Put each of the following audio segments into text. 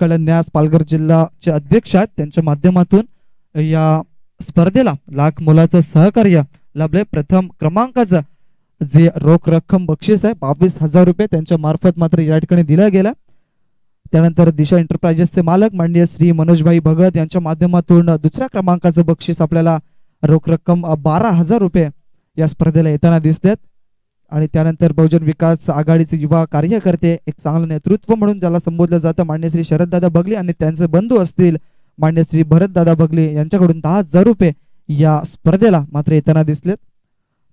कल्याण न्यास पालघर जिल्ह्याचे अध्यक्ष आहेत, त्यांच्या माध्यमातून या स्पर्धेला लाख मोलाचं सहकार्य लाभले. प्रथम क्रमांकाचं जे रोख रक्कम बक्षीस आहे 22,000 रुपये त्यांच्या मार्फत मात्र या ठिकाणी दिला गेला. त्यानंतर दिशा एंटरप्राइजेसचे मालक माननीय श्री मनोजभाई भगत यांच्या माध्यमातून दुसऱ्या क्रमांकाचं बक्षीस आपल्याला रोख रक्कम 12,000 रुपये या स्पर्धेला येताना दिसतात. आणि त्यानंतर बहुजन विकास आघाडीचे युवा कार्यकर्ते, एक चांगलं नेतृत्व म्हणून ज्याला संबोधलं जातं, मान्य श्री शरददादा बगले आणि त्यांचे बंधू असतील मान्य श्री भरतदादा बगले यांच्याकडून 10,000 रुपये या स्पर्धेला मात्र येताना दिसलेत.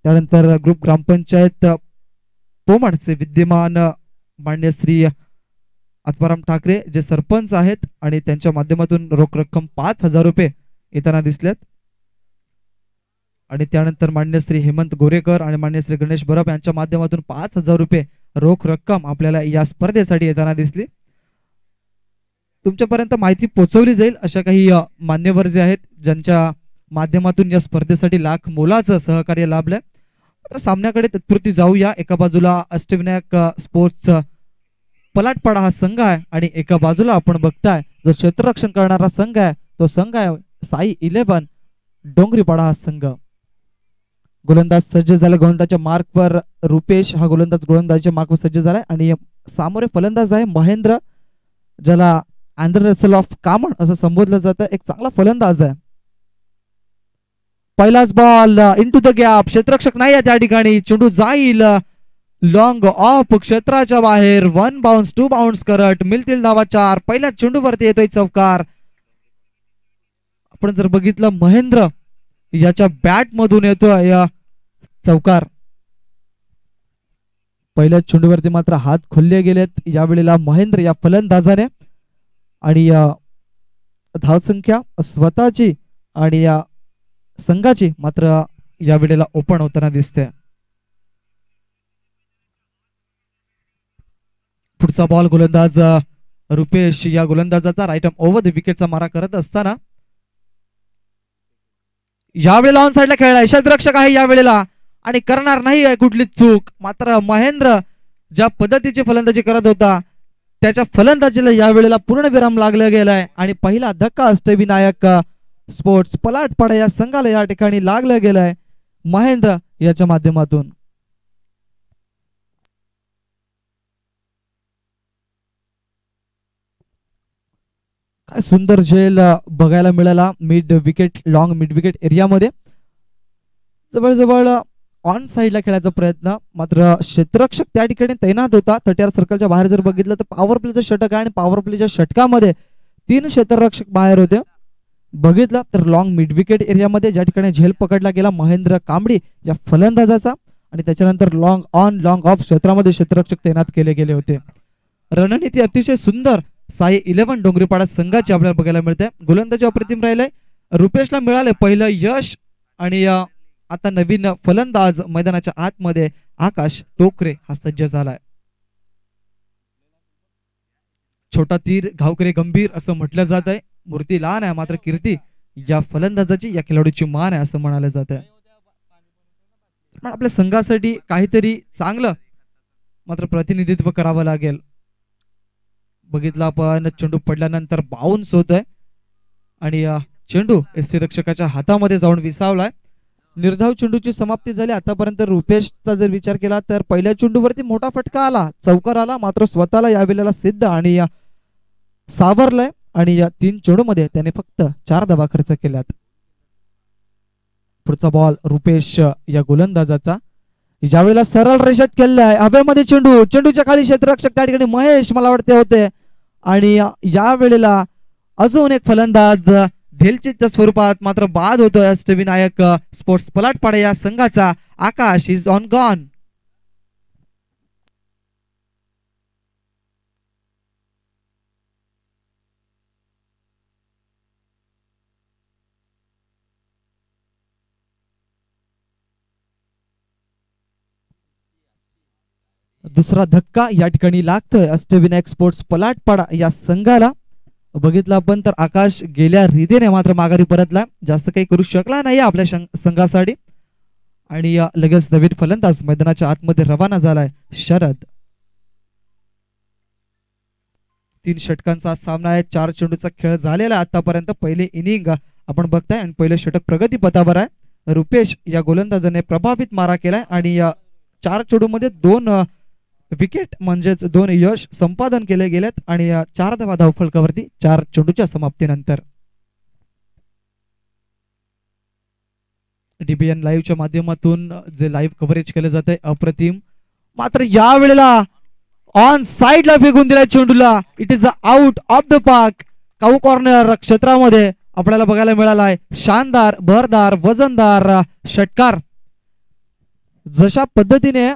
त्यानंतर ग्रुप ग्रामपंचायत पोमडचे विद्यमान मान्य श्री आत्माराम ठाकरे जे सरपंच आहेत आणि त्यांच्या माध्यमातून रोख रक्कम 5,000 रुपये येताना दिसलेत. आणि त्यानंतर मान्य श्री हेमंत गोरेकर आणि मान्य श्री गणेश बरप यांच्या माध्यमातून 5,000 रुपये रोख रक्कम आपल्याला या स्पर्धेसाठी येताना दिसली. तुमच्यापर्यंत माहिती पोहोचवली जाईल अशा काही मान्यवर जे आहेत ज्यांच्या माध्यमातून या स्पर्धेसाठी लाख मोलाचं सहकार्य लाभलंय. आता सामन्याकडे तत्पुरती जाऊया. एका बाजूला अष्टविनायक स्पोर्ट्स पलाटपाडा हा संघ आहे आणि एका बाजूला आपण बघताय जो क्षेत्ररक्षण करणारा संघ आहे तो संघ आहे साई 11 डोंगरीपाडा हा संघ. गोलंदाज सज्ज झाला. गोलंदाजच्या मार्कवर रुपेश हा गोलंदाजच्या मार्कवर सज्ज झालाय आणि सामोरे फलंदाज आहे महेंद्र, ज्याला अँड्रे रसेल ऑफ कामन असं संबोधलं जातं. एक चांगला फलंदाज आहे. पहिलाच बॉल इनटू द गॅप, क्षेत्ररक्षक नाही आहे त्या ठिकाणी, चेंडू जाईल लॉंग ऑफ क्षेत्राच्या बाहेर. 1 बाउन्स 2 बाउन्स करत मिळतील धावा 4. पहिल्या चेंडूवरती येतोय चौकार. आपण जर बघितलं महेंद्र याच्या बॅट मधून येतोय चौकार. पहिल्या चेंडूवरती मात्र हात खोलले गेलेत यावेळेला महेंद्र या फलंदाजाने. आणि धावसंख्या स्वतःची आणि या संघाची मात्र यावेळेला ओपन होताना दिसते. पुढचा बॉल गोलंदाज रुपेश या गोलंदाजाचा राईट आर्म ओव्हर द विकेटचा मारा करत असताना यावेळेला ऑन साइडला खेळलाय. क्षेत्ररक्षक आहे यावेळेला आणि करणार नाही आहे कुठली चूक. मात्र महेंद्र ज्या पद्धतीची फलंदाजी करत होता त्याच्या फलंदाजीला यावेळेला पूर्ण विराम लागला गेलाय आणि पहिला धक्का अष्टविनायक स्पोर्ट्स पलाटपाडा या संघाला या ठिकाणी लागला गेलाय महेंद्र याच्या माध्यमातून. काय सुंदर झेल बघायला मिळाला mid wicket long mid wicket एरियामध्ये. जवळजवळ ऑन साइडला खेळायचा प्रयत्न, मात्र क्षेत्ररक्षक त्या ठिकाणी तैनात होता 30 सर्कलच्या बाहेर. जर बघितलं तर पॉवर प्लेचं षटक आहे आणि पॉवर प्लेच्या षटकामध्ये 3 क्षेत्ररक्षक बाहेर होते. बघितलं तर लॉंग मिड विकेट एरियामध्ये ज्या ठिकाणी झेल पकडला गेला महेंद्र कांबडी या फलंदाजाचा आणि त्याच्यानंतर लॉंग ऑन लॉंग ऑफ क्षेत्रामध्ये क्षेत्ररक्षक तैनात केले गेले होते. रणनीती अतिशय सुंदर साई 11 डोंगरीपाडा संघाची आपल्याला बघायला मिळते. गोलंदाजी अप्रतिम राहिले. रुपेशला मिळाले पहिलं यश आणि आता नवीन फलंदाज मैदानाच्या आतमध्ये आकाश टोकरे हा सज्ज झालाय. छोटा तीर घावकरे गंभीर असं म्हटलं जात आहे. मूर्ती लहान आहे मात्र कीर्ती या फलंदाजाची या खेळाडूची मान आहे असं म्हणाले जात आहे. पण आपल्या संघासाठी काहीतरी चांगलं मात्र प्रतिनिधित्व करावं लागेल. बघितलं आपण चेंडू पडल्यानंतर बाउन्स होतोय आणि चेंडू एसटी रक्षकाच्या हातामध्ये जाऊन विसावलाय. निर्धाव चेंडूची समाप्ती झाली. आतापर्यंत रुपेशचा जर विचार केला तर पहिल्या चेंडूवरती मोठा फटका आला, चौकार आला, मात्र स्वतःला यावेळेला सिद्ध आणि सावरलंय आणि या 3 चेंडूमध्ये त्याने फक्त 4 धावा खर्च केल्यात. पुढचा बॉल रुपेश या गोलंदाजाचा ज्यावेळेला सरळ रेषेत केलाय. हवेमध्ये चेंडू, चेंडूच्या खाली क्षेत्ररक्षक त्या ठिकाणी महेश मला वाटते होते आणि या वेळेला अजून एक फलंदाज ढेलचीच्या स्वरूपात मात्र बाद होतोय अष्टविनायक स्पोर्ट्स पलाटपाडा या संघाचा. आकाश इज ऑन गॉन. दुसरा धक्का या ठिकाणी लागतोय अष्टविनायक स्पोर्ट्स पलाटपाडा या संघाला. बघितलं आपण तर आकाश गेल्या रीतीने मात्र माघारी परतला, जास्त काही करू शकला नाही आपल्या संघासाठी आणि लगेच नवीन फलंदाज मैदानाच्या आतमध्ये रवाना झालाय शरद. 3 षटकांचा सामना आहे. 4 चेंडूचा खेळ झालेला आतापर्यंत. पहिले इनिंग आपण बघताय आणि पहिले षटक प्रगतीपथावर आहे. रुपेश या गोलंदाजाने प्रभावित मारा केलाय आणि या 4 चेंडूमध्ये 2 विकेट म्हणजेच 2 यश संपादन केले गेलेत आणि 4 धावा धावफलकावरती 4 चेंडूच्या समाप्तीनंतर. डीबीएन लाईव्हच्या माध्यमातून जे लाईव्ह कव्हरेज केलं जात आहे अप्रतिम. मात्र या वेळेला ऑन साइडला फेकून दिलाय चेंडूला. It is out of the park. Cow corner क्षेत्रामध्ये आपल्याला बघायला मिळालाय शानदार भरदार वजनदार षटकार. जशा पद्धतीने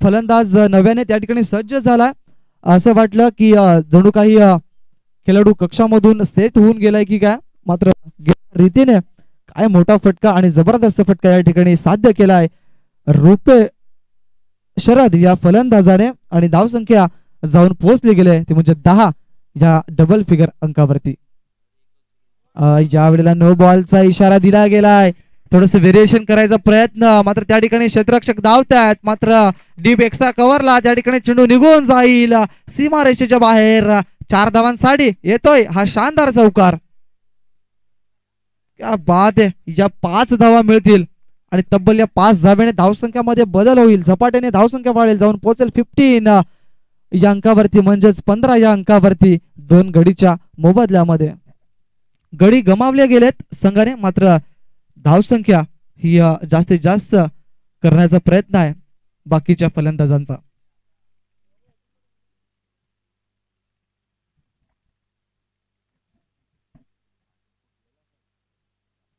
फलंदाज नव्याने त्या ठिकाणी सज्ज झाला असं वाटलं की जणू काही खेळाडू कक्षामधून सेट होऊन गेलाय की काय. मात्र रीतीने काय मोठा फटका आणि जबरदस्त फटका या ठिकाणी साध्य केलाय रुपे शरद या फलंदाजाने आणि धावसंख्या जाऊन पोहोचली गेले ते म्हणजे 10 या डबल फिगर अंकावरती. या वेळेला नो बॉलचा इशारा दिला गेलाय. थोडस व्हेरिएशन करायचा प्रयत्न मात्र त्या ठिकाणी क्षेत्ररक्षक धावतात. मात्र डीप एक्स्ट्रा कव्हरला त्या ठिकाणी चेंडू निघून जाईल सीमारेषेच्या बाहेर. 4 धावांसाठी येतोय हा शानदार चौकार. क्या बात आहे. या 5 धावा मिळतील आणि तब्बल या 5 धाव्याने धावसंख्यामध्ये बदल होईल. झपाट्याने धावसंख्या वाढेल जाऊन पोहोचेल 15 या अंकावरती म्हणजेच 15 या अंकावरती 2 गडीच्या मोबदल्यामध्ये. गडी गमावले गेलेत संघाने मात्र धावसंख्या ही जास्तीत जास्त करण्याचा प्रयत्न आहे बाकीच्या फलंदाजांचा.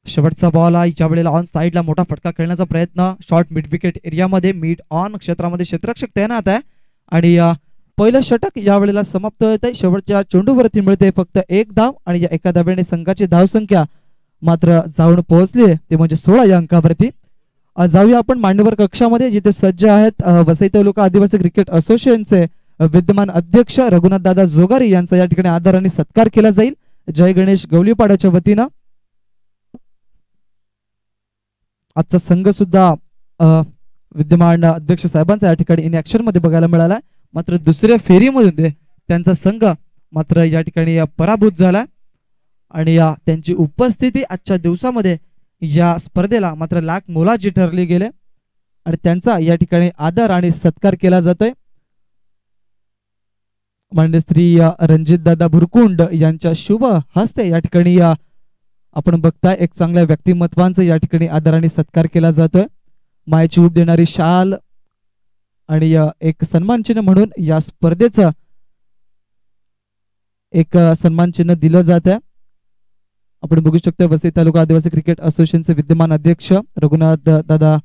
शेवटचा बॉल आहे. या वेळेला ऑन साइडला मोठा फटका खेळण्याचा प्रयत्न. शॉर्ट मिड विकेट एरियामध्ये मिड ऑन क्षेत्रामध्ये क्षेत्ररक्षक तैनात आहे आणि पहिलं षटक या वेळेला समाप्त होत आहे. शेवटच्या चेंडूवरती मिळते फक्त 1 धाव आणि या एका धाव्याने संघाची धावसंख्या मात्र जाऊन पोहोचली ते म्हणजे 16 या अंकावरती. जाऊया आपण मान्यवर कक्षामध्ये जिथे सज्ज आहेत वसई तालुका आदिवासी क्रिकेट असोसिएशनचे विद्यमान अध्यक्ष रघुनाथ दादा जोगारी यांचा या ठिकाणी आदराने सत्कार केला जाईल जय गणेश गवलीपाड्याच्या वतीनं. आजचा संघ सुद्धा विद्यमान अध्यक्ष साहेबांचा या ठिकाणी इन ऍक्शन मध्ये बघायला मिळाला. मात्र दुसऱ्या फेरीमध्ये त्यांचा संघ मात्र या ठिकाणी पराभूत झाला आणि त्यांची उपस्थिती आजच्या दिवसामध्ये या स्पर्धेला मात्र लाख मोलाची ठरली गेले आणि त्यांचा या ठिकाणी आदर आणि सत्कार केला जातोय. माननीय श्री रणजित दादा भुरकुंड यांच्या शुभ हस्ते या ठिकाणी आपण बघताय एक चांगल्या व्यक्तिमत्वांचा या ठिकाणी आदराने सत्कार केला जातोय. मायेची उब देणारी शाल आणि एक सन्मान चिन्ह म्हणून या स्पर्धेचं एक सन्मान चिन्ह दिलं जात आहे. आपण बघू शकतो वसई तालुका आदिवासी क्रिकेट असोसिएशनचे विद्यमान अध्यक्ष रघुनाथ दादा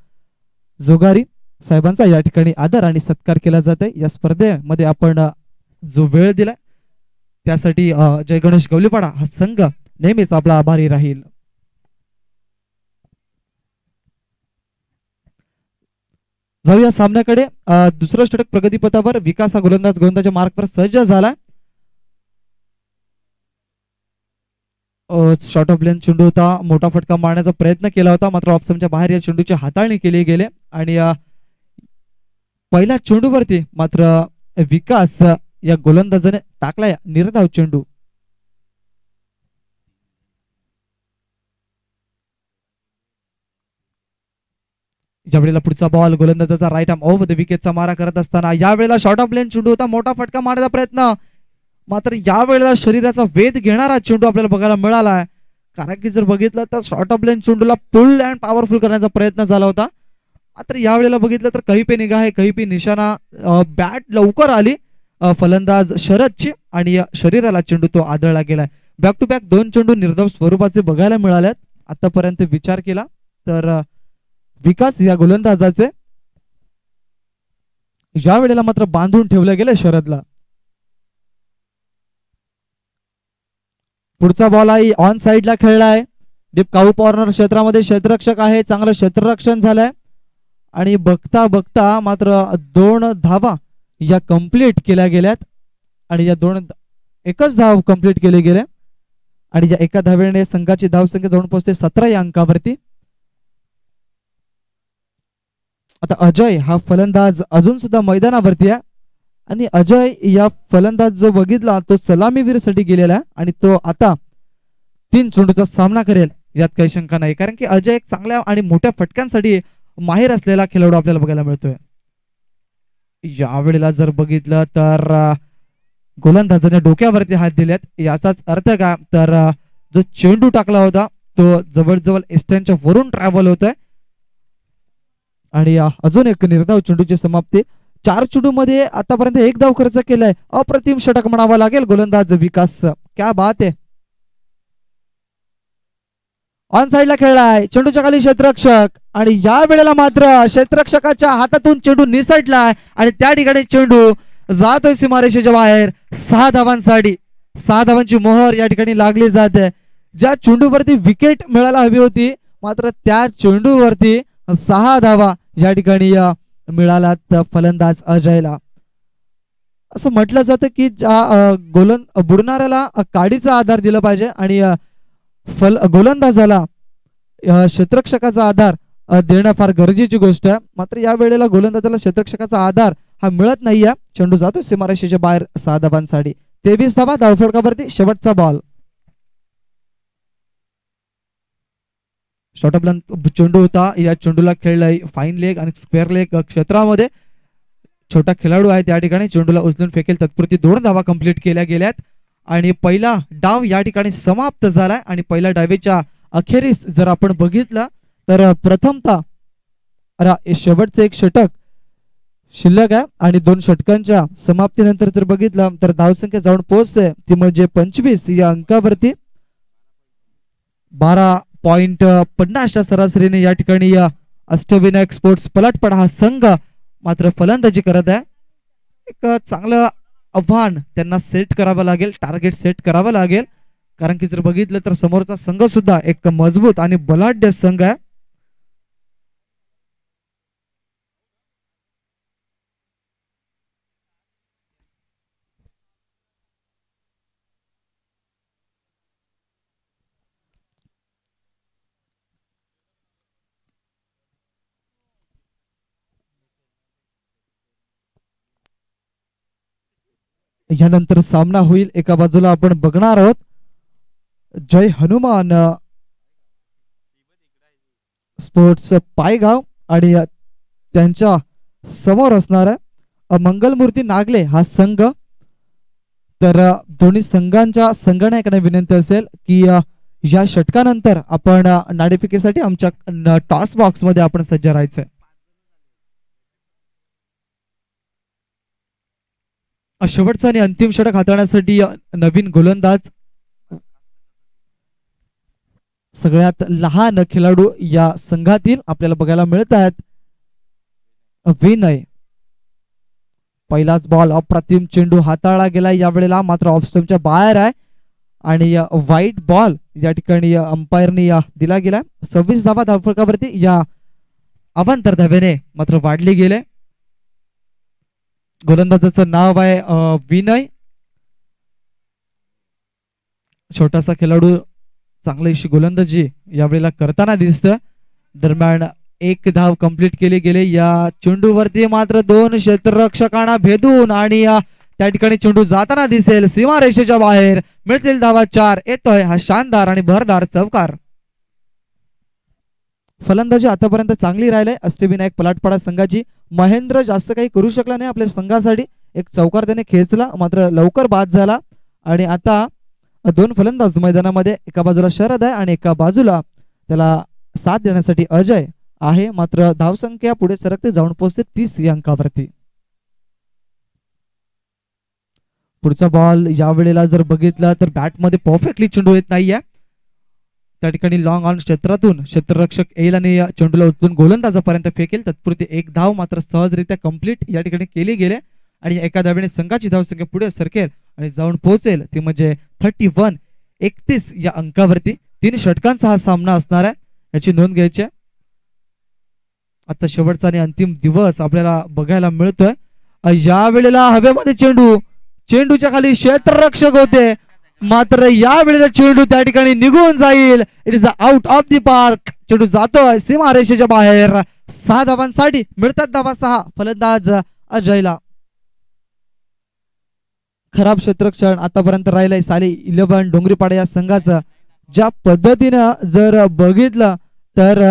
जोगारी साहेबांचा या ठिकाणी आदर आणि सत्कार केला जात आहे. या स्पर्धेमध्ये आपण जो वेळ दिलाय त्यासाठी जय गणेश गवलीपाडा हा संघ नेहमीच आपला आभारी राहील. जाऊया सामन्याकडे. दुसरं षटक प्रगतीपथावर. विकास हा गोलंदाजाच्या मार्कवर सज्ज झाला. शॉर्ट ऑफ लेंथ चेंडू होता. मोठा फटका मारण्याचा प्रयत्न केला होता मात्र ऑप्शनच्या बाहेर या चेंडूची हाताळणी केली गेले आणि पहिल्या चेंडूवरती मात्र विकास या गोलंदाजाने टाकलाय निर्धाव चेंडू. यावेळेला पुढचा ball गोलंदाजाचा right arm of the विकेटचा मारा करत असताना यावेळेला शॉर्ट ऑफ लेंथ चेंडू होता. मोठा फटका मारण्याचा प्रयत्न मात्र यावेळेला शरीराचा वेध घेणारा चेंडू आपल्याला बघायला मिळाला आहे. कारण की जर बघितलं तर short of length चेंडूला full and powerful करण्याचा प्रयत्न झाला होता. मात्र यावेळेला बघितलं तर कहीं पे निगाह है कहीं पे निशाणा. बॅट लवकर आली फलंदाज शरदची आणि शरीराला चेंडू तो आदळला गेलाय. बॅक टू बॅक 2 चेंडू निर्धाव स्वरूपाचे बघायला मिळाल्यात. आतापर्यंत विचार केला तर विकास या गोलंदाजाचे या वेळेला मात्र बांधून ठेवलं गेलं शरदला. पुढचा बॉल आहे ऑन साइडला खेळलाय. डीप काऊ कॉर्नर क्षेत्रामध्ये क्षेत्ररक्षक आहे. चांगलं क्षेत्ररक्षण झालंय आणि बघता बघता मात्र 2 धावा या कंप्लीट केल्या गेल्यात आणि या एकच धाव कंप्लीट केले गेले आणि या एका धावेने संघाची धावसंख्या जाऊन पोहोचते 17 या अंकावरती. आता अजय हा फलंदाज अजून सुद्धा मैदानावरती आहे आणि अजय या फलंदाज जो बघितला तो सलामीवीरसाठी गेलेला आहे आणि तो आता 3 चेंडूचा सामना करेल यात काही शंका नाही, कारण की अजय एक चांगल्या आणि मोठ्या फटक्यांसाठी माहिर असलेला खेळाडू आपल्याला बघायला मिळतोय. यावेळेला जर बघितलं तर गोलंदाजाने डोक्यावरती हात दिलेत. याचाच अर्थ काय तर जो चेंडू टाकला होता तो जवळजवळ एस्टनच्या वरून ट्रॅव्हल होतोय आणि अजून एक निर्धाव चेंडूची समाप्ती. 4 चेंडू मध्ये आतापर्यंत 1 धाव खर्च केलाय. अप्रतिम षटक म्हणावा लागेल गोलंदाज विकास, क्या बात आहे. ऑन साइडला खेळलाय, चेंडूच्या खाली क्षेत्ररक्षक आणि या वेळेला मात्र क्षेत्ररक्षकाच्या हातातून चेंडू निसटलाय आणि त्या ठिकाणी चेंडू जातोय सीमारेषेच्या बाहेर. 6 धावांसाठी 6 धावांची मोहर या ठिकाणी लागली जाते. ज्या चेंडूवरती विकेट मिळायला हवी होती मात्र त्या चेंडूवरती 6 धावा या ठिकाणी मिळाल्यात फलंदाज अजयला. असं म्हटलं जातं की बुडणाऱ्याला काडीचा आधार दिला पाहिजे आणि गोलंदाजाला क्षेत्ररक्षकाचा आधार देणं फार गरजेची गोष्ट आहे. मात्र या वेळेला गोलंदाजाला क्षेत्ररक्षकाचा आधार हा मिळत नाहीये. चेंडू जातो सीमारेषेच्या बाहेर 6 धावांसाठी. 23 धावा धावफलकावरती शेवटचा बॉल. शॉर्ट ऑफ लेंथ चेंडू होता. या चेंडूला खेळलाय फाईन लेग आणि स्क्वेअर लेग क्षेत्रामध्ये. छोटा खेळाडू आहे त्या ठिकाणी चेंडूला उचलून फेकेल. तत्पुरती 2 धावा कंप्लीट केल्या गेल्यात आणि पहिला डाव या ठिकाणी समाप्त झालाय. आणि पहिल्या डावेच्या अखेरीस जर आपण बघितलं तर प्रथमतः शेवटचं एक षटक शिल्लक आहे आणि 2 षटकांच्या समाप्तीनंतर जर बघितलं तर धावसंख्या जाऊन पोहोचते ती म्हणजे 25 या अंकावरती. 12.50 सरासरीने या ठिकाणी अष्टविनायक स्पोर्ट्स पलाटपाडा हा संघ मात्र फलंदाजी करत आहे. एक चांगलं आव्हान त्यांना सेट करावं लागेल, टार्गेट सेट करावं लागेल, कारण की जर बघितलं तर समोरचा संघ सुद्धा एक मजबूत आणि बलाढ्य संघ आहे. यानंतर सामना होईल. एका बाजूला आपण बघणार आहोत जय हनुमान स्पोर्ट्स पायगाव आणि त्यांच्या समोर असणार आहे मंगलमूर्ती नागले हा संघ. तर दोन्ही संघांच्या संघनायकांना विनंती असेल की या षटकानंतर आपण नाणेफेकीसाठी आमच्या टॉस बॉक्स मध्ये आपण सज्ज राहायचंय. शेवटचा आणि अंतिम षटक हाताळण्यासाठी नवीन गोलंदाज सगळ्यात लहान खेळाडू या संघातील आपल्याला बघायला मिळत आहेत. विनय. पहिलाच बॉल अप्रतिम चेंडू हाताळला गेला यावेळेला मात्र ऑफ स्टंपच्या बाहेर आहे आणि व्हाईट बॉल या ठिकाणी अंपायरनी दिला गेला. 26 धावा धावफलकावरती या अवांतर धावेने मात्र वाढले गेले. गोलंदाजाचं नाव आहे विनय. छोटासा खेळाडू चांगलीशी गोलंदाजी यावेळेला करताना दिसतं. दरम्यान 1 धाव कंप्लीट केली गेले. या चेंडूवरती मात्र 2 क्षेत्ररक्षकांना भेदून आणि त्या ठिकाणी चेंडू जाताना दिसेल सीमारेषेच्या बाहेर. मिळतील धावा 4. येतोय हा शानदार आणि भरदार चौकार. फलंदाजी आतापर्यंत चांगली राहिली अष्टविनायक पलाटपाडा संघाची. महेंद्र जास्त काही करू शकला नाही आपल्या संघासाठी. एक चौकार त्याने खेचला मात्र लवकर बाद झाला आणि आता 2 फलंदाज मैदानामध्ये. एका बाजूला शरद आहे आणि एका बाजूला त्याला साथ देण्यासाठी अजय आहे. मात्र धावसंख्या पुढे सरकते जाऊन पोहोचते 30 या अंकावरती. पुढचा बॉल यावेळेला जर बघितला तर बॅटमध्ये परफेक्टली चेंडू येत नाहीये. त्या ठिकाणी लॉंग ऑन क्षेत्रातून क्षेत्ररक्षक येईल आणि चेंडूला उचलून गोलंदाजापर्यंत फेकेल. तत्पुरती 1 धाव मात्र सहजरित्या कंप्लीट या ठिकाणी केली गेले आणि एका धावेने संघाची धावसंख्या पुढे सरकेल आणि जाऊन पोहोचेल ती म्हणजे 31 या अंकावरती. 3 षटकांचा हा सामना असणार आहे याची नोंद घ्यायची. आजचा शेवटचा आणि अंतिम दिवस आपल्याला बघायला मिळतोय. या वेळेला हवेमध्ये चेंडूच्या खाली क्षेत्ररक्षक होते मात्र या वेळेला चेंडू त्या ठिकाणी निघून जाईल. It is out of the park. चेंडू जातोय सीमारेषेच्या बाहेर. 6 धावांसाठी मिळतात धावा 6 फलंदाज अजयला. खराब क्षेत्ररक्षण आतापर्यंत राहिलंय साली 11 डोंगरीपाडा या संघाचं. ज्या पद्धतीनं जर बघितलं तर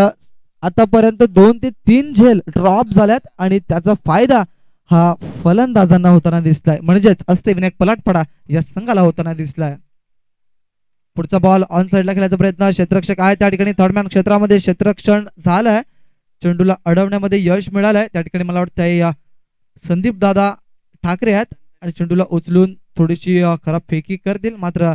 आतापर्यंत 2 ते 3 झेल ड्रॉप झाल्यात आणि त्याचा फायदा हा फलंदाजांना होताना दिसलाय, म्हणजेच अष्टविनायक पलाटपाडा या संघाला होताना दिसलाय. पुढचा बॉल ऑन साइडला खेळायचा प्रयत्न, क्षेत्ररक्षक आहे त्या ठिकाणी थर्डमॅन क्षेत्रामध्ये क्षेत्ररक्षण झालंय. चेंडूला अडवण्यामध्ये यश मिळालंय. त्या ठिकाणी मला वाटतंय संदीप दादा ठाकरे आहेत आणि चेंडूला उचलून थोडीशी खराब फेकी करतील, मात्र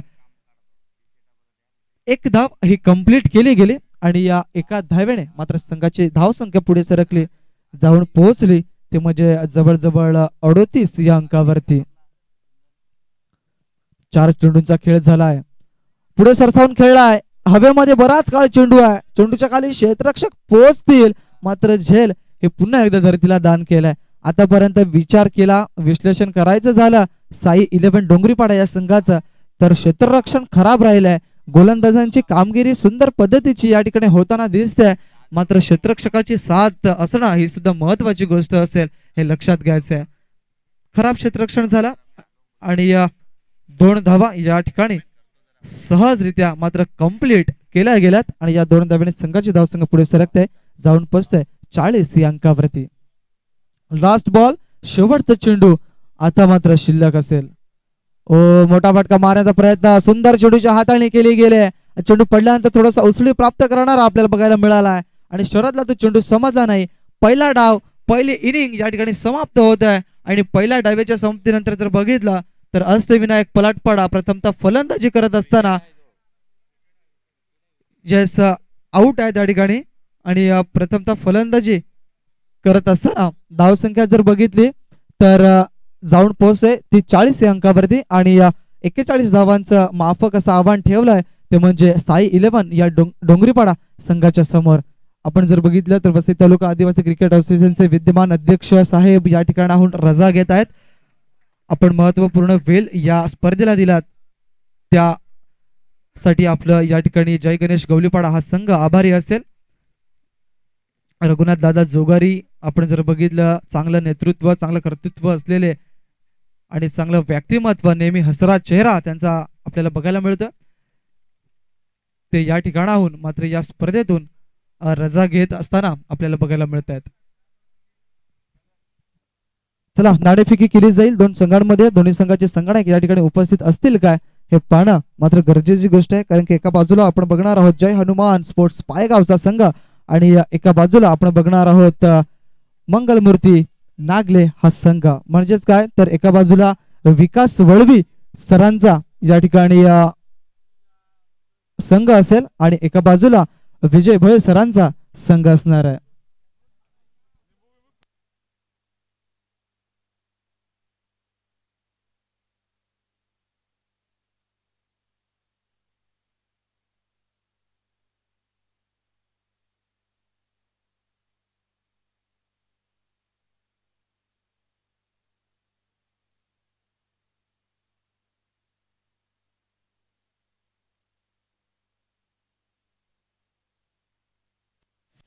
एक धाव ही कंप्लीट केली गेली आणि या एका धावेने मात्र संघाची धाव संख्या पुढे सरकली, जाऊन पोहोचली ते म्हणजे जवळजवळ 38 या अंकावरती. 4 चेंडूंचा खेळ झालाय, पुढे सरसावून खेळलाय, हवेमध्ये बराच काळ चेंडू आहे, चेंडूच्या खाली क्षेत्ररक्षक पोहोचतील मात्र झेल हे पुन्हा एकदा धरतीला दान केलाय. आतापर्यंत विचार केला, विश्लेषण करायचं झालं साई 11 डोंगरीपाडा या संघाचं तर क्षेत्ररक्षण खराब राहिलंय. गोलंदाजांची कामगिरी सुंदर पद्धतीची या ठिकाणी होताना दिसते, मात्र क्षेत्ररक्षकाची साथ असणं ही सुद्धा महत्वाची गोष्ट असेल हे लक्षात घ्यायचं आहे. खराब क्षेत्ररक्षण झाला आणि 2 धावा या ठिकाणी सहजरित्या मात्र कंप्लीट केल्या गेल्यात आणि या 2 धावांनी संघाची धावसंख्या पुढे सरकते, जाऊन पोचते 40 या अंकावरती. लास्ट बॉल शेवटचा चेंडू आता मात्र शिल्लक असेल. ओ मोठा फटका मारण्याचा प्रयत्न, सुंदर चेंडूची हाताळणी केली गेली, चेंडू पडल्यानंतर थोडासा उचली प्राप्त करणारा आपल्याला बघायला मिळाला आणि शहरातला तो चेंडू समजला नाही. पहिला डाव पहिली इनिंग या ठिकाणी समाप्त होत आहे आणि पहिल्या डाव्याच्या समाप्तीनंतर जर बघितलं तर अष्टविनायक पलाटपाडा प्रथमतः फलंदाजी करत असताना जस आउट आहे त्या ठिकाणी आणि प्रथमतः फलंदाजी करत असताना धावसंख्या जर बघितली तर जाऊन पोहोचते ती 40 या अंकावरती आणि 41 धावांचं माफक असं आव्हान ठेवलंय ते म्हणजे साई 11 या डोंगरीपाडा संघाच्या समोर. आपण जर बघितलं तर वसई तालुका आदिवासी क्रिकेट असोसिएशनचे विद्यमान अध्यक्ष साहेब या ठिकाणाहून रजा घेत आहेत. आपण महत्वपूर्ण वेळ या स्पर्धेला दिलात त्यासाठी आपलं या ठिकाणी जय गणेश गवलीपाडा हा संघ आभारी असेल. रघुनाथ दादा जोगारी आपण जर बघितलं चांगलं नेतृत्व, चांगलं कर्तृत्व असलेले आणि चांगलं व्यक्तिमत्व, नेहमी हसरा चेहरा त्यांचा आपल्याला बघायला मिळतं. ते या ठिकाणाहून मात्र या स्पर्धेतून रजा घेत असताना आपल्याला बघायला मिळत आहेत. चला नाणेफेकी केली जाईल 2 संघांमध्ये, दोन्ही संघाचे संघानायक या ठिकाणी उपस्थित असतील काय हे पाहणं मात्र गरजेची गोष्ट आहे, कारण की एका बाजूला आपण बघणार आहोत जय हनुमान स्पोर्ट्स पायगावचा संघ आणि एका बाजूला आपण बघणार आहोत मंगलमूर्ती नागले हा संघ. म्हणजेच काय तर एका बाजूला विकास वळवी सरांचा या ठिकाणी संघ असेल आणि एका बाजूला विजय भोये सरांचा संघ असणार आहे.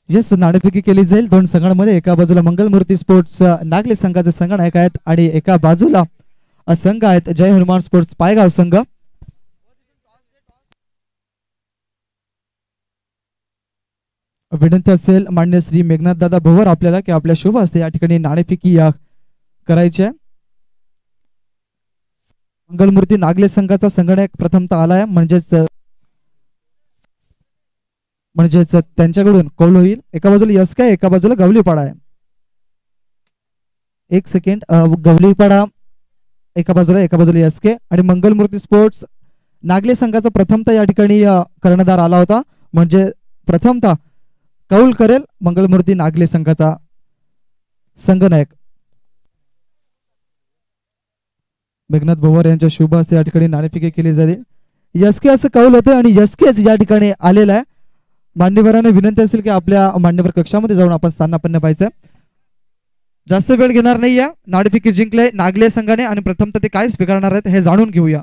येस नाणेफेकी केली जाईल 2 संघांमध्ये. एका बाजूला मंगलमूर्ती स्पोर्ट्स नागले संघाचे संघनायक आहेत आणि एका बाजूला संघ आहेत जय हनुमान स्पोर्ट्स पायगाव संघ. विनंती असेल मान्य श्री मेघनाथ दादा भोवर आपल्याला की आपल्या शुभ हस्ते या ठिकाणी नाणेफेकी करायची आहे. मंगलमूर्ती नागले संघाचा संघनायक प्रथमतः आलाय, म्हणजेच त्यांच्याकडून कौल होईल. एका बाजूला यस्का एका बाजूला गवलीपाडा आहे. 1 सेकंड, गवलीपाडा एका बाजूला यस्के आणि मंगलमूर्ती स्पोर्ट्स नागले संघाचा प्रथमतः या ठिकाणी कर्णधार आला होता, म्हणजे प्रथमतः कौल करेल मंगलमूर्ती नागले संघाचा संघनायक मेघनाथ भोवर यांच्या शुभ हस्ते या ठिकाणी नाणेफेकी केली जाते. यस्के असं कौल होते आणि यस्केच या ठिकाणी आलेला आहे. मान्यवरांना विनंती असेल की आपल्या मान्यवर कक्षामध्ये जाऊन आपण स्थानापन्न पाहायचं. जास्त वेळ घेणार नाहीये. नाणेफेकी जिंकले नागले संघाने आणि प्रथमतः ते काय स्वीकारणार आहेत हे जाणून घेऊया.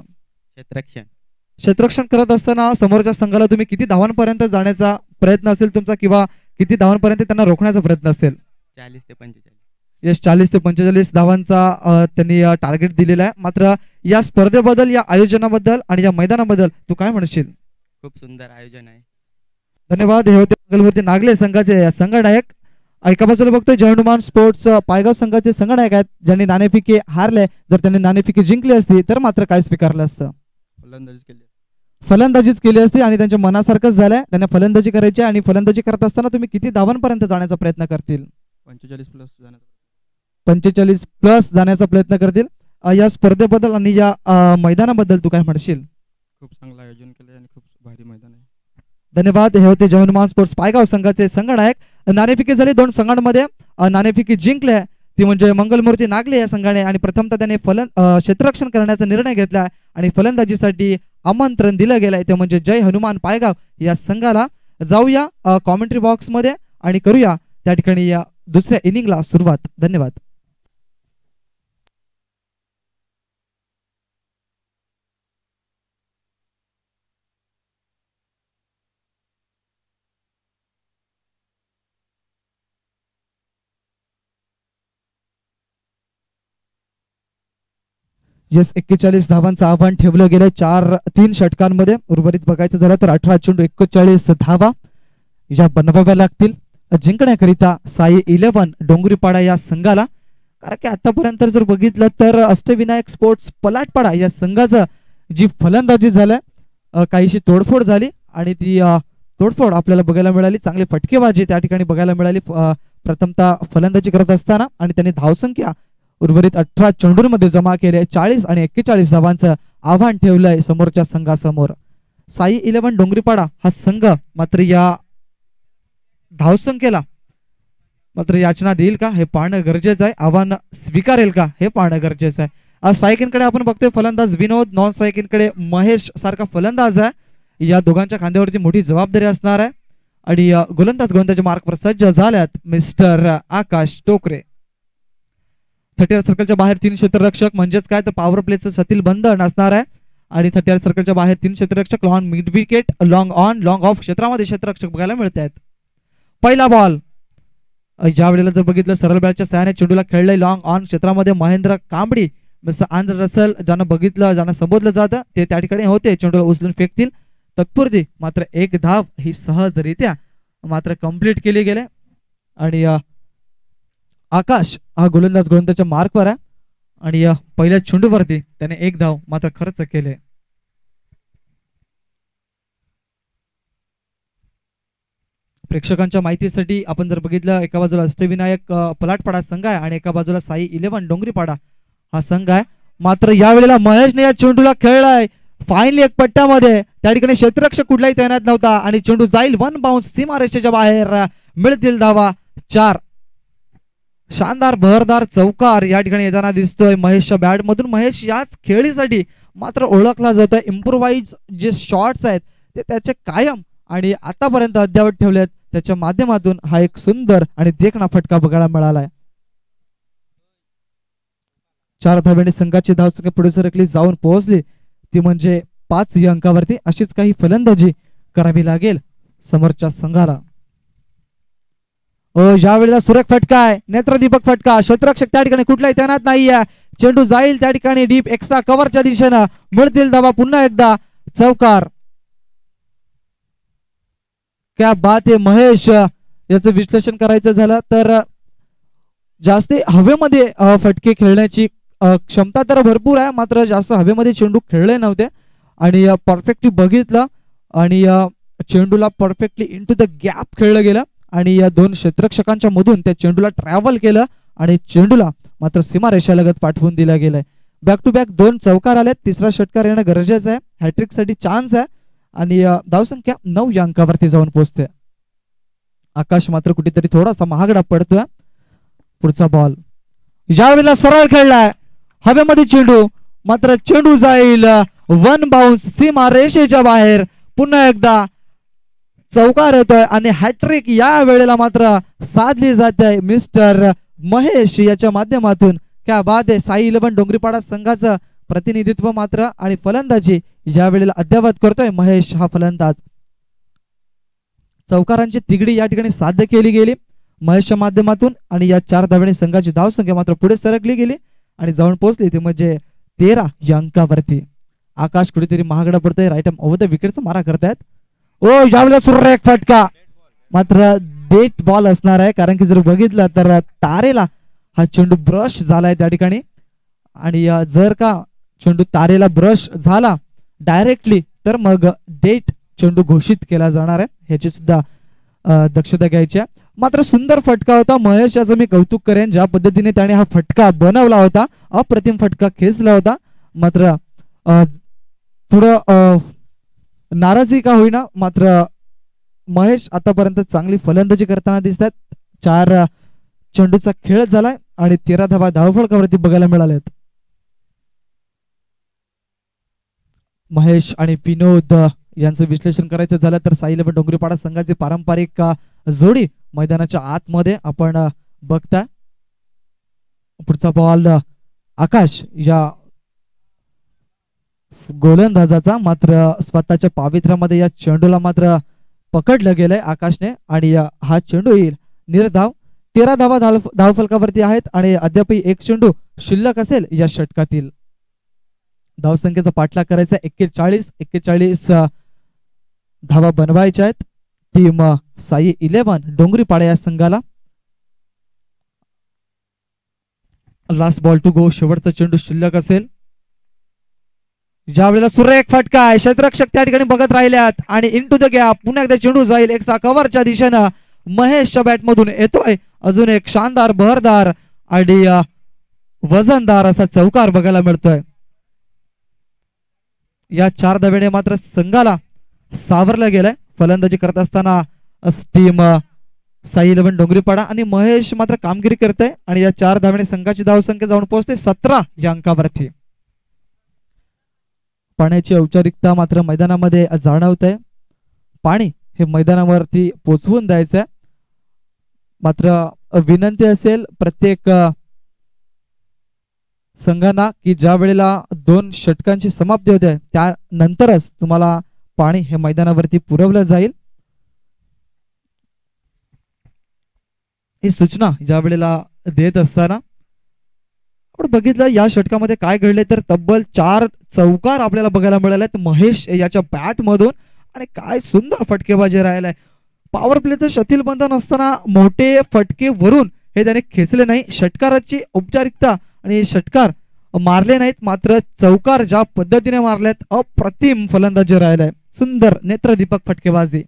क्षेत्ररक्षण करत असताना समोरच्या संघाला तुम्ही किती धावांपर्यंत जाण्याचा प्रयत्न असेल तुमचा किंवा किती धावांपर्यंत त्यांना रोखण्याचा प्रयत्न असेल? 40 ते 45. यस 40 ते 45 धावांचा त्यांनी टार्गेट दिलेला आहे. मात्र या स्पर्धेबद्दल, या आयोजनाबद्दल आणि या मैदानाबद्दल तू काय म्हणशील? खूप सुंदर आयोजन आहे. धन्यवाद. हे होते मंगलमूर्ती नागले संघाचे संघनायक. एका बाजूला बघतोय जय हनुमान स्पोर्ट्स पायगाव संघाचे संघनायक आहेत, ज्यांनी नाणेफेकी हारले. जर त्यांनी नाणेफेकी जिंकली असती तर मात्र काय स्वीकारलं असतं? फलंदाजीच केली असती आणि त्यांच्या मनासारखंच झालंय. त्यांना फलंदाजी करायची आणि फलंदाजी करत असताना तुम्ही किती धावांपर्यंत जाण्याचा प्रयत्न करतील? 45 प्लस जाण्याचा प्रयत्न करतील. या स्पर्धेबद्दल आणि या मैदानाबद्दल तू काय म्हणशील? खूप चांगलं आयोजन केलं आणि खूप भारी मैदान आहे. धन्यवाद. हे होते जय हनुमान स्पोर्ट्स पायगाव संघाचे संघनायक. नाणेफेकी झाली दोन संघांमध्ये. नाणेफेकी जिंकले ती म्हणजे मंगलमूर्ती नागले या संघाने आणि प्रथमतः त्याने क्षेत्ररक्षण करण्याचा निर्णय घेतला आणि फलंदाजीसाठी आमंत्रण दिलं गेलंय ते म्हणजे जय हनुमान पायगाव या संघाला. जाऊया कॉमेंट्री बॉक्स मध्ये आणि करूया त्या ठिकाणी या दुसऱ्या इनिंगला सुरुवात. धन्यवाद. येस, 41 धावांचं आव्हान ठेवलं गेलं 3 षटकांमध्ये. उर्वरित बघायचं झालं तर 18 चेंडू 41 धावा या बनवाव्या लागतील जिंकण्याकरिता साई 11 डोंगरीपाडा या संघाला. कारण की आतापर्यंत जर बघितलं तर अष्टविनायक स्पोर्ट्स पलाटपाडा या संघाचं जी फलंदाजी झालं काहीशी तोडफोड झाली आणि ती तोडफोड आपल्याला बघायला मिळाली. चांगली फटकेबाजी त्या ठिकाणी बघायला मिळाली प्रथमतः फलंदाजी करत असताना आणि त्यांनी धावसंख्या उर्वरित 18 चेंडूंमध्ये जमा केले. 40 आणि 41 धावांचं आव्हान ठेवलंय समोरच्या संघासमोर. साई 11 डोंगरीपाडा हा संघ मात्र या धावसंख्येला मात्र याचना देईल का हे पाहणं गरजेचं आहे. आव्हान स्वीकारेल का हे पाहणं गरजेचं आहे. आज स्ट्रायकिंगकडे आपण बघतोय फलंदाज विनोद, नॉन स्ट्रायकिंगकडे महेश सारखा फलंदाज आहे. या दोघांच्या खांद्यावरती मोठी जबाबदारी असणार आहे आणि गोलंदाज मार्कवर सज्ज झाल्यात मिस्टर आकाश टोकरे. 30 सर्कलच्या बाहेर 3 क्षेत्ररक्षक म्हणजेच काय तर पॉवर प्लेचं सतील बंधन असणार आहे आणि 30 सर्कलच्या बाहेर 3 क्षेत्ररक्षक, long mid wicket, long on, long of क्षेत्रामध्ये क्षेत्ररक्षक बघायला मिळत आहेत. पहिला बॉल ज्या वेळेला जर बघितलं सरळ बॅटच्या सहाय्याने चेंडूला खेळलंय लॉंग ऑन क्षेत्रामध्ये महेंद्र कांबडी, मिस्टर आंध्र रसल ज्यांना बघितलं ज्यांना संबोधलं जातं ते त्या ठिकाणी होते. चेंडूला उचलून फेकतील तत्पूर्वी मात्र एक धाव ही सहजरित्या मात्र कंप्लीट केली गेले आणि आकाश हा गोलंदाजच्या मार्कवर आहे आणि पहिल्या चेंडूवरती त्याने एक धाव मात्र खर्च केले. प्रेक्षकांच्या माहितीसाठी आपण जर बघितलं एका बाजूला अष्टविनायक पलाटपाडा संघ आहे आणि एका बाजूला साई 11 डोंगरीपाडा हा संघ आहे. मात्र यावेळेला महेशने या चेंडूला खेळलाय फायनली एक पट्ट्यामध्ये. त्या ठिकाणी क्षेत्ररक्षक कुठलाही तैनात नव्हता आणि चेंडू जाईल 1 बाउन्स सीमारेषेच्या बाहेर. मिळतील धावा 4. शानदार बहरदार चौकार या ठिकाणी येताना दिसतोय महेशच्या बॅट मधून. महेश याच खेळीसाठी मात्र ओळखला जातोय. इम्प्रोवाइज जे शॉट्स आहेत ते त्याचे कायम आणि आतापर्यंत अद्यावत ठेवलेत. त्याच्या माध्यमातून हा एक सुंदर आणि देखणा फटका बघायला मिळालाय. 4 धाव्याने संघाची धावसंख्या पुढे सरकली जाऊन पोहोचली ती म्हणजे 5 या अंकावरती. अशीच काही फलंदाजी करावी लागेल समोरच्या संघाला. ज्या वेळेला सुरेख फटका आहे, नेत्रदीपक फटका. क्षेत्ररक्षक त्या ठिकाणी कुठलाही तैनात नाहीये. चेंडू जाईल त्या ठिकाणी डीप एक्स्ट्रा कव्हरच्या दिशेनं. मिळतील धावा पुन्हा एकदा चौकार. क्या बात आहे. महेश याचं विश्लेषण करायचं झालं तर जास्ती हवेमध्ये फटके खेळण्याची क्षमता तर भरपूर आहे मात्र जास्त हवेमध्ये चेंडू खेळले नव्हते आणि परफेक्टली बघितलं आणि चेंडूला परफेक्टली इनटू द गॅप खेळलं गेलं आणि या 2 क्षेत्ररक्षकांच्या मधून त्या चेंडूला ट्रॅव्हल केलं आणि चेंडूला मात्र सीमारेषालगत पाठवून दिला गेलाय. बॅक टू बॅक 2 चौकार आलेत. 3रा षटकार येणं गरजेचं आहे. हॅट्रिक साठी चान्स आहे आणि धावसंख्या 9 या अंकावरती जाऊन पोहोचते. आकाश मात्र कुठेतरी थोडासा महागडा पडतोय. पुढचा बॉल ज्यावेळेला सरळ खेळलाय हवेमध्ये चेंडू मात्र चेंडू जाईल 1 बाउन्स सीमारेषेच्या बाहेर. पुन्हा एकदा चौकार येतोय आणि हॅट्रिक या वेळेला मात्र साधली जाते मिस्टर महेश याच्या माध्यमातून. क्या बात आहे. साई 11 डोंगरीपाडा संघाचं प्रतिनिधित्व मात्र आणि फलंदाजी या वेळेला अद्यावत करतोय महेश हा फलंदाज. चौकारांची तिगडी या ठिकाणी साध्य केली गेली महेशच्या माध्यमातून आणि या 4 धाव्याने संघाची धावसंख्या मात्र पुढे सरकली गेली आणि जाऊन पोहोचली ती म्हणजे 13 या अंकावरती. आकाश कुठेतरी महागडा पडतोय. राईट आर्म ओव्हर द विकेटचा मारा करतायत. ओ यावेळेला सुरेख एक फटका, मात्र डेट बॉल असणार आहे, कारण की जर बघितलं तर तारेला हा चेंडू ब्रश झालाय त्या ठिकाणी. आणि जर का चेंडू तारेला ब्रश झाला डायरेक्टली तर मग डेट चेंडू घोषित केला जाणार आहे. ह्याची सुद्धा दक्षता घ्यायची आहे. मात्र सुंदर फटका होता. महेश याचं मी कौतुक करेन, ज्या पद्धतीने त्याने हा फटका बनवला होता. अप्रतिम फटका खेचला होता. मात्र थोडं नाराजी का होईना, मात्र महेश आतापर्यंत चांगली फलंदाजी करताना दिसतात. 4 चेंडूचा खेळ झालाय आणि 13 धावा धावफलकावरती बघायला मिळाल्यात. महेश आणि विनोद यांचं विश्लेषण करायचं झालं तर साई इलेव्हन डोंगरीपाडा संघाची पारंपरिक जोडी मैदानाच्या आतमध्ये आपण बघताय. पुढचा बॉल आकाश या गोलंदाजाचा, मात्र स्वतःच्या पावित्र्यामध्ये या चेंडूला मात्र पकडलं गेलंय आकाशने आणि हा चेंडू येईल निर्धाव. 13 धावा धावफलकावरती आहेत आणि अद्यापही एक चेंडू शिल्लक असेल या षटकातील. धावसंख्येचा पाठलाग करायचा. 41 धावा बनवायच्या आहेत टीम साई इलेव्हन डोंगरीपाडा या संघाला. लास्ट बॉल टू गो, शेवटचा चेंडू शिल्लक असेल. ज्या वेळेला सुरेख फटका आहे, क्षेत्ररक्षक त्या ठिकाणी बघत राहिल्यात आणि इनटू द गॅप पुन्हा एकदा चेंडू जाईल एक कव्हरच्या दिशेनं. महेशच्या बॅट मधून येतोय अजून एक शानदार बहरदार आणि वजनदार असा चौकार बघायला मिळतोय. या 4 धावेने मात्र संघाला सावरलं गेलंय. फलंदाजी करत असताना टीम साई इलेव्हन डोंगरीपाडा आणि महेश मात्र कामगिरी करते आणि या 4 धावेने संघाची धावसंख्या जाऊन पोहोचते 17 या अंकावरती. पाण्याची औपचारिकता मात्र मैदानामध्ये जाणवते. पाणी हे मैदानावरती पोचवून द्यायचंय. मात्र विनंती असेल प्रत्येक संघांना की ज्या वेळेला 2 षटकांची समाप्ती होते त्यानंतरच तुम्हाला पाणी हे मैदानावरती पुरवलं जाईल. ही सूचना ज्या वेळेला देत असताना आपण बघितलं या षटकामध्ये काय घडले तर तब्बल 4 चौकार आपल्याला बघायला मिळाले महेश याच्या बॅट मधून आणि काय सुंदर फटकेबाजी राहिलाय. पॉवर प्लेचं शतीलबंधन असताना मोठे फटके वरून हे त्याने खेचले नाही. षटकाराची औपचारिकता आणि षटकार मारले नाहीत, मात्र चौकार ज्या पद्धतीने मारलेत अप्रतिम फलंदाजी राहिलाय. सुंदर नेत्रदीपक फटकेबाजी.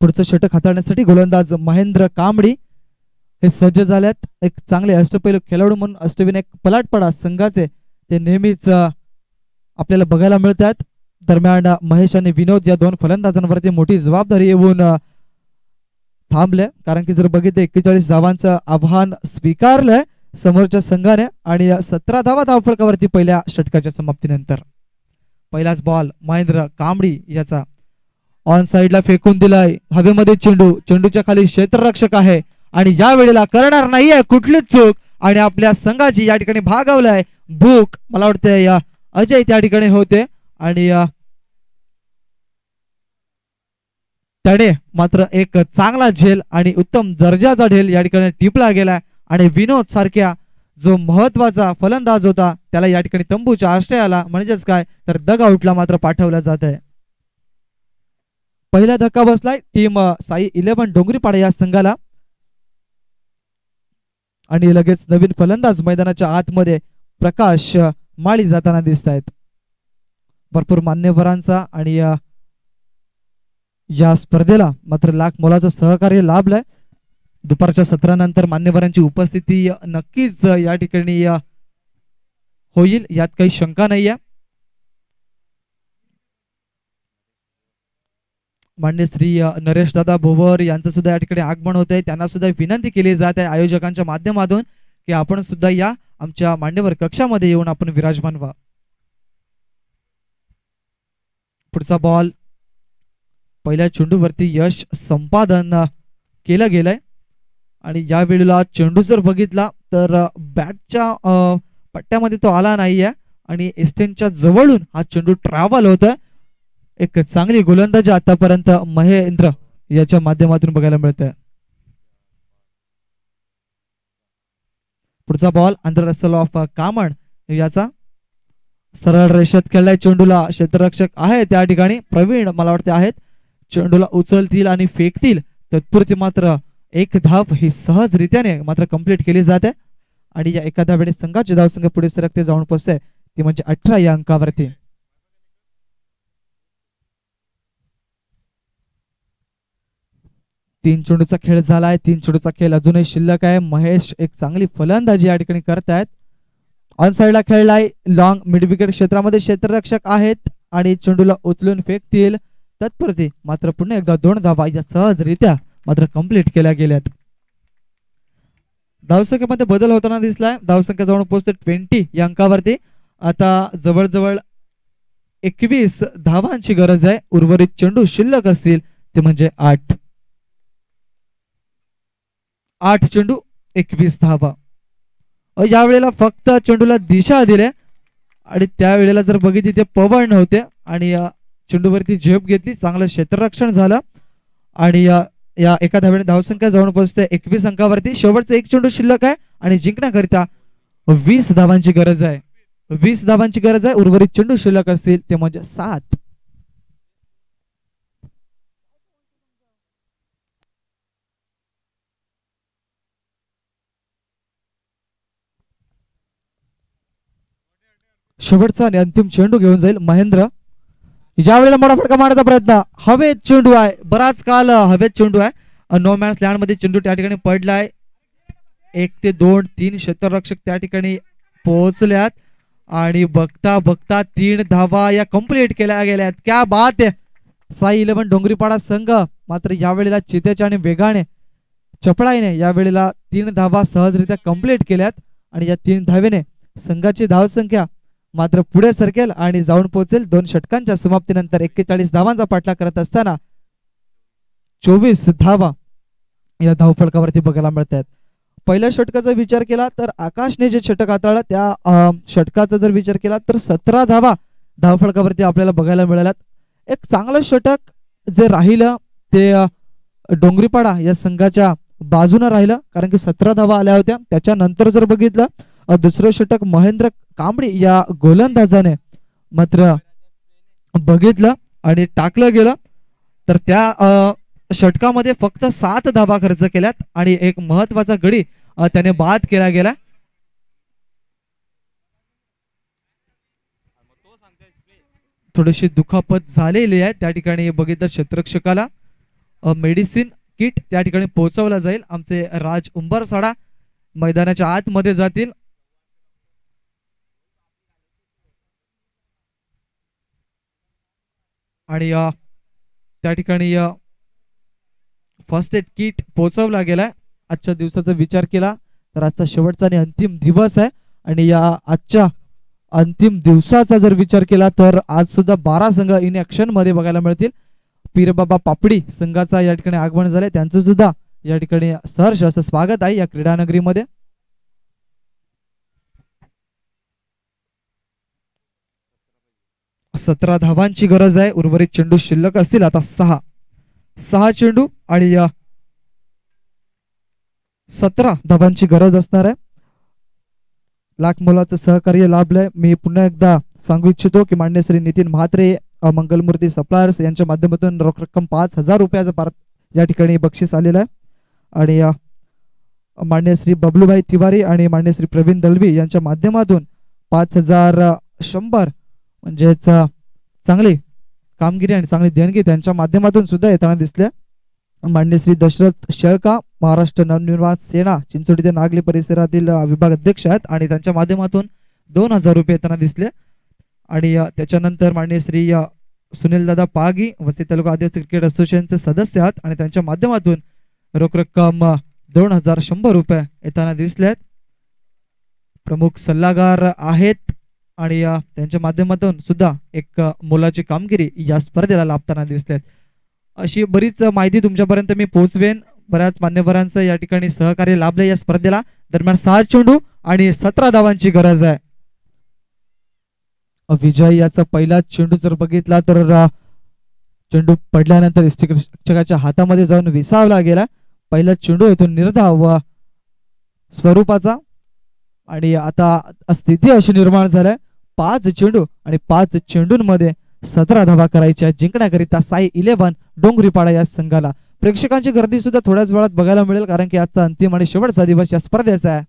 पुढचं षटक हाताळण्यासाठी गोलंदाज महेंद्र कांबडी हे सज्ज झाल्यात. एक चांगले अष्टपैलू खेळाडू म्हणून अष्टविनायक पलाटपाडा संघाचे ते नेहमीच आपल्याला बघायला मिळतात. दरम्यान महेश आणि विनोद या 2 फलंदाजांवरती मोठी जबाबदारी येऊन थांबले, कारण की जर बघितले 41 धावांचं आव्हान स्वीकारलंय समोरच्या संघाने आणि 17 धावा धावफलकावरती पहिल्या षटकाच्या समाप्तीनंतर. पहिलाच बॉल महेंद्र कांबडी याचा ऑन साइडला फेकून दिलाय. हवेमध्ये चेंडू, चेंडूच्या खाली क्षेत्ररक्षक आहे आणि या वेळेला करणार नाहीये कुठलीच चूक आणि आपल्या संघाची या ठिकाणी भागवलाय भूक. मला वाटतं या अजय त्या ठिकाणी होते आणि त्याने मात्र एक चांगला झेल आणि उत्तम दर्जाचा ढेल या ठिकाणी टिपला गेलाय आणि विनोद सारख्या जो महत्वाचा फलंदाज होता त्याला या ठिकाणी तंबूच्या आश्रयाला म्हणजेच काय तर डग आउटला मात्र पाठवलं जात आहे. पहिला धक्का बसलाय टीम साई इलेव्हन डोंगरीपाडा या संघाला आणि लगेच नवीन फलंदाज मैदानाच्या आतमध्ये प्रकाश माळी जाताना दिसत आहेत. भरपूर मान्यवरांचा आणि या स्पर्धेला मात्र लाख मोलाचं सहकार्य लाभलंय. दुपारच्या सत्रानंतर मान्यवरांची उपस्थिती नक्कीच या ठिकाणी होईल, यात काही शंका नाहीये. मान्य श्री नरेश दादा भोवर यांचं सुद्धा या ठिकाणी आगमन होत आहे. त्यांना सुद्धा विनंती केली जात आहे आयोजकांच्या माध्यमातून की आपण सुद्धा या आमच्या मान्यवर कक्षामध्ये येऊन आपण विराजमान व्हा. पुढचा बॉल पहिल्या चेंडूवरती यश संपादन केलं गेलंय आणि या वेळेला चेंडू जर बघितला तर बॅटच्या पट्ट्यामध्ये तो आला नाहीये आणि एस्टेनच्या जवळून हा चेंडू ट्रॅव्हल होतोय. एक चांगली गोलंदाजी आतापर्यंत महेंद्र याच्या माध्यमातून बघायला मिळते. पुढचा बॉल अंडर रसल ऑफ कामण याचा सरळ रेषेत खेळलाय चेंडूला. क्षेत्ररक्षक आहे त्या ठिकाणी प्रवीण मला वाटते आहेत. चेंडूला उचलतील आणि फेकतील तत्पुरती मात्र एक धाव ही सहजरित्याने मात्र कंप्लीट केली जाते आणि या एका धावेने संघाचे धावसंख्या पुढे सरकते जाऊन पोहोचते ती म्हणजे 18 या अंकावरती. तीन चेंडूचा खेळ झालाय. तीन चेंडूचा खेळ अजूनही शिल्लक आहे. महेश एक चांगली फलंदाजी या ठिकाणी करतायत. ऑन साइडला खेळलाय लॉंग मिड विकेट क्षेत्रामध्ये क्षेत्ररक्षक आहेत आणि चेंडूला उचलून फेकतील तत्पुरती मात्र पुन्हा एकदा 2 धावा या सहजरित्या मात्र कंप्लीट केल्या गेल्यात. धावसंख्येमध्ये बदल होताना दिसलाय. धावसंख्या जाऊन पोहोचते 20 या अंकावरती. आता जवळजवळ 21 धावांची गरज आहे. उर्वरित चेंडू शिल्लक असतील ते म्हणजे 8 चेंडू 21 धावा. यावेळेला फक्त चेंडूला दिशा दिली आणि त्यावेळेला जर बघितली ते पवन होते आणि चेंडूवरती झेप घेतली. चांगलं क्षेत्ररक्षण झालं आणि या एका धावेने धावसंख्या जाऊन पोहोचते 21 अंकावरती. शेवटचा एक चेंडू शिल्लक आहे आणि जिंकण्याकरिता 20 धावांची गरज आहे. 20 धावांची गरज आहे. उर्वरित चेंडू शिल्लक असतील ते म्हणजे 7. शेवटचा आणि अंतिम चेंडू घेऊन जाईल महेंद्र. ज्यावेळेला मोठा फटका मारण्याचा प्रयत्न. हवेत चेंडू आहे. बराच काल हवेत चेंडू आहे. नो मॅन्स लँड मध्ये चेंडू त्या ठिकाणी पडलाय. 1 ते 2 3 क्षेत्ररक्षक त्या ठिकाणी पोहोचल्यात आणि बघता बघता 3 धावा या कंप्लीट केल्या गेल्यात. क्या बात आहे. साई 11 डोंगरीपाडा संघ मात्र यावेळेला चितेच्या आणि वेगाने चपळाईने यावेळेला 3 धावा सहजरित्या कंप्लीट केल्यात आणि या 3 धावेने संघाची धावसंख्या मात्र पुढे सरकेल आणि जाऊन पोहोचेल 2 षटकांच्या समाप्तीनंतर 41 धावांचा पाठलाग करत असताना 24 धावा या धावफलकावरती बघायला मिळतात. पहिल्या षटकाचा विचार केला तर आकाशने जे षटक हाताळलं त्या षटकाचा जर विचार केला तर 17 धावा धावफलकावरती आपल्याला बघायला मिळाल्यात. एक चांगलं षटक जे राहिलं ते डोंगरीपाडा या संघाच्या बाजूने राहिलं कारण की 17 धावा आल्या होत्या. त्याच्यानंतर जर बघितलं दुसरं षटक महेंद्र कांबळी या गोलंदाजाने मात्र बघितलं आणि टाकलं गेलं तर त्या षटकामध्ये फक्त 7 धावा खर्च केल्यात आणि एक महत्वाचा गडी त्याने बाद केला गेला. थोडीशी दुखापत झालेली आहे त्या ठिकाणी. बघितलं क्षेत्ररक्षकाला मेडिसिन किट त्या ठिकाणी पोहोचवला जाईल. आमचे राज उंबरसाडा मैदानाच्या आतमध्ये जातील. आणि त्या ठिकाणी फर्स्ट एड किट पोहोचवला गेलाय. आजच्या दिवसाचा विचार केला तर आजचा शेवटचा आणि अंतिम दिवस आहे आणि या आजच्या अंतिम दिवसाचा जर विचार केला तर आज सुद्धा 12 संघ इन ऍक्शन मध्ये बघायला मिळतील. पीरबाबा पापडी संघाचा या ठिकाणी आगमन झाले. त्यांचं सुद्धा या ठिकाणी सहर्ष असं स्वागत आहे या क्रीडानगरीमध्ये. सतरा धावांची गरज आहे. उर्वरित चेंडू शिल्लक असतील आता 6 चेंडू आणि 17 धावांची गरज असणार आहे. लाख मोलाचं सहकार्य लाभलंय. मी पुन्हा एकदा सांगू इच्छितो की मान्य श्री नितीन म्हात्रे मंगलमूर्ती सप्लायर्स यांच्या माध्यमातून रोख रक्कम 5,000 रुपयाचं या ठिकाणी बक्षीस आलेलं आहे आणि मान्य श्री बबलूभाई तिवारी आणि मान्य श्री प्रवीण दलवी यांच्या माध्यमातून 5,100 म्हणजेच चांगली कामगिरी आणि चांगली देणगी त्यांच्या माध्यमातून सुद्धा येताना दिसले. मान्य श्री दशरथ शेळका महाराष्ट्र नवनिर्माण सेना चिंचोली ते नागली परिसरातील विभाग अध्यक्ष आहेत आणि त्यांच्या माध्यमातून 2,000 रुपये येताना दिसले. आणि त्याच्यानंतर मान्य श्री सुनील दादा पागी वसई तालुका आदिवासी क्रिकेट असोसिएशनचे सदस्य आहेत आणि त्यांच्या माध्यमातून रोख रक्कम 2,100 रुपये येताना दिसले. प्रमुख सल्लागार आहेत आणि त्यांच्या माध्यमातून सुद्धा एक मोलाची कामगिरी या स्पर्धेला लाभताना दिसते. अशी बरीच माहिती तुमच्यापर्यंत मी पोहोचवेन. बऱ्याच मान्यवरांचं या ठिकाणी सहकार्य लाभले या स्पर्धेला. दरम्यान 7 चेंडू आणि 17 धावांची गरज आहे. विजय याचा पहिला चेंडू जर बघितला तर चेंडू पडल्यानंतर यष्टीरक्षकाच्या हातामध्ये जाऊन विसावला गेला. पहिला चेंडू येतो निर्धाव स्वरूपाचा आणि आता स्थिती अशी निर्माण झालाय 5 चेंडू आणि 5 चेंडूंमध्ये 17 धावा करायच्या जिंकण्याकरिता साई 11 डोंगरीपाडा या संघाला. प्रेक्षकांची गर्दी सुद्धा थोड्याच वेळात बघायला मिळेल कारण की आजचा अंतिम आणि शेवटचा दिवस या स्पर्धेचा आहे.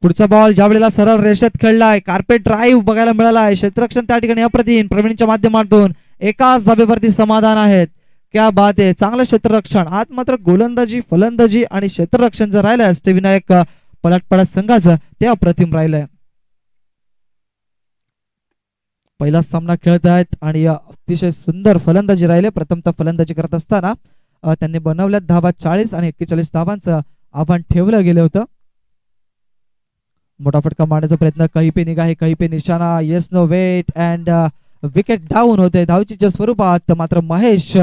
पुढचा बॉल ज्या वेळेला सरळ रेषेत खेळलाय कार्पेट ड्राईव्ह बघायला मिळाला आहे. क्षेत्ररक्षण त्या ठिकाणी अप्रतिम प्रवीणच्या माध्यमातून एकाच धाबेवरती समाधान आहेत. क्या बात आहे, चांगलं क्षेत्ररक्षण. आज मात्र गोलंदाजी फलंदाजी आणि क्षेत्ररक्षण जर राहिलं अष्टविनायक पलाटपाडा संघाचं ते अप्रतिम राहिलंय. पहिला सामना खेळत आहेत आणि अतिशय सुंदर फलंदाजी राहिले. प्रथमतः फलंदाजी करत असताना त्यांनी बनवल्या धावा 40 आणि 41 धावांचं आव्हान ठेवलं गेलं होतं. मोठा फटका मारण्याचा प्रयत्न काही पे निगाहे काही पे निशाणा. Yes no wait and wicket down होते धावचीच्या स्वरूपात. मात्र महेश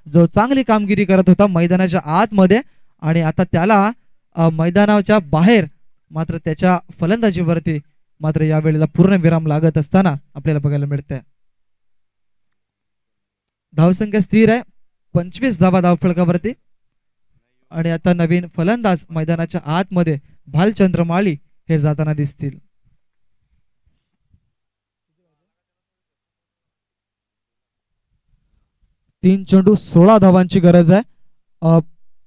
जो चांगली कामगिरी करत होता मैदानाच्या आतमध्ये आणि आता त्याला मैदानाच्या बाहेर मात्र त्याच्या फलंदाजीवरती मात्र या वेळेला पूर्ण विराम लागत असताना आपल्याला बघायला मिळतंय. धावसंख्या स्थिर आहे 25 धावा धावफलकावरती आणि आता नवीन फलंदाज मैदानाच्या आतमध्ये भालचंद्र माळी हे जाताना दिसतील. तीन चेंडू 16 धावांची गरज आहे.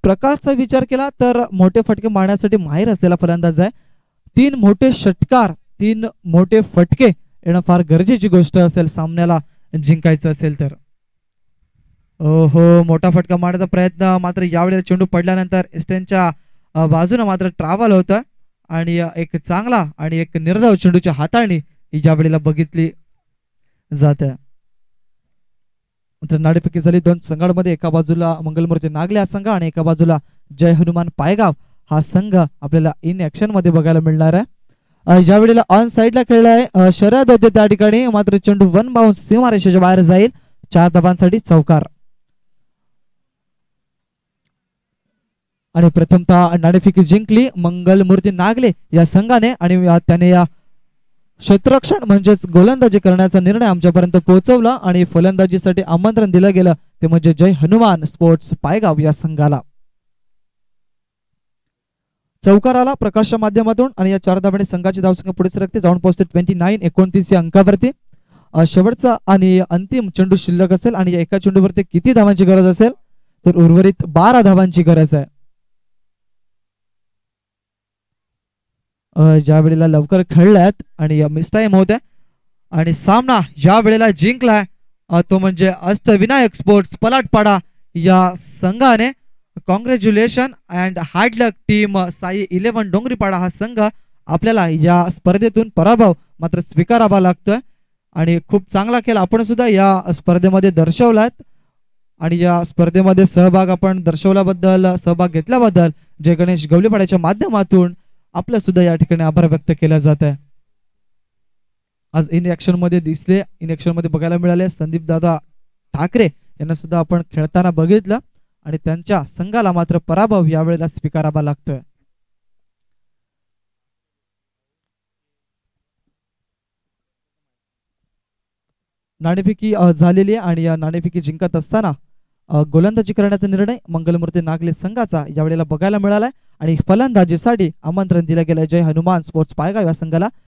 प्रकाशचा विचार केला तर मोठे फटके मारण्यासाठी माहीर असलेला फलंदाज आहे. 3 मोठे षटकार 3 मोठे फटके येणं फार गरजेची गोष्ट असेल सामन्याला जिंकायचं असेल तर. ओहो, मोठा फटका मारण्याचा प्रयत्न मात्र यावेळेला चेंडू पडल्यानंतर एस्टेनच्या बाजूने मात्र ट्रॅव्हल होतं आणि एक चांगला आणि एक निर्धाव चेंडूच्या हाताळणी ही ज्या वेळेला बघितली जाते. नाणेफेकी झाली 2 संघांमध्ये. एका बाजूला मंगलमूर्ती नागले हा संघ आणि एका बाजूला जय हनुमान पायगाव हा संघ आपल्याला इन ऍक्शन मध्ये बघायला मिळणार आहे. ज्या वेळेला ऑन साइडला खेळलाय शर्यत होते त्या ठिकाणी मात्र चेंडू 1 बाउन्स सीमारेषेच्या बाहेर जाईल. 4 धावांसाठी चौकार. आणि प्रथमतः नाणेफेकी जिंकली मंगलमूर्ती नागले या संघाने आणि त्याने या क्षेत्ररक्षण म्हणजेच गोलंदाजी करण्याचा निर्णय आमच्यापर्यंत पोहोचवला आणि फलंदाजीसाठी आमंत्रण दिलं गेलं ते म्हणजे जय हनुमान स्पोर्ट्स पायगाव या संघाला. चौकाराला प्रकाशच्या माध्यमातून आणि या 4 धावांनी संघाची धावसंख्या पुढे सरकते जाऊन पोहोचते 29 या अंकावरती. शेवटचा आणि अंतिम चेंडू शिल्लक असेल आणि एका चेंडूवरती किती धावांची गरज असेल तर उर्वरित 12 धावांची गरज आहे. ज्या वेळेला लवकर खेळल्यात आणि मिस टाइम होत्या आणि सामना या वेळेला जिंकलाय तो म्हणजे अष्टविनायक स्पोर्ट्स पलाटपाडा या संघाने. Congratulation and hard luck team Sai 11 Dongripada हा संघ आपल्याला या स्पर्धेतून पराभव मात्र स्वीकारावा लागतोय आणि खूप चांगला खेळ आपण सुद्धा या स्पर्धेमध्ये दर्शवलात आणि या स्पर्धेमध्ये सहभाग आपण दर्शवल्याबद्दल सहभाग घेतल्याबद्दल जय गणेश गवलीपाड्याच्या माध्यमातून आपलं सुद्धा या ठिकाणी आभार व्यक्त केला जात आहे. आज इन ऍक्शन मध्ये दिसले इन ऍक्शन मध्ये बघायला मिळाले संदीप दादा ठाकरे यांना सुद्धा आपण खेळताना बघितलं आणि त्यांच्या संघाला मात्र पराभव यावेळेला स्वीकारावा लागतोय. नाणेफेकी झालेली आहे आणि या नाणेफेकी जिंकत असताना गोलंदाजी करण्याचा निर्णय मंगलमूर्ती नागले संघाचा यावेळेला बघायला मिळालाय आणि फलंदाजीसाठी आमंत्रण दिलं गेलं जय हनुमान स्पोर्ट्स पायगाव या संघाला.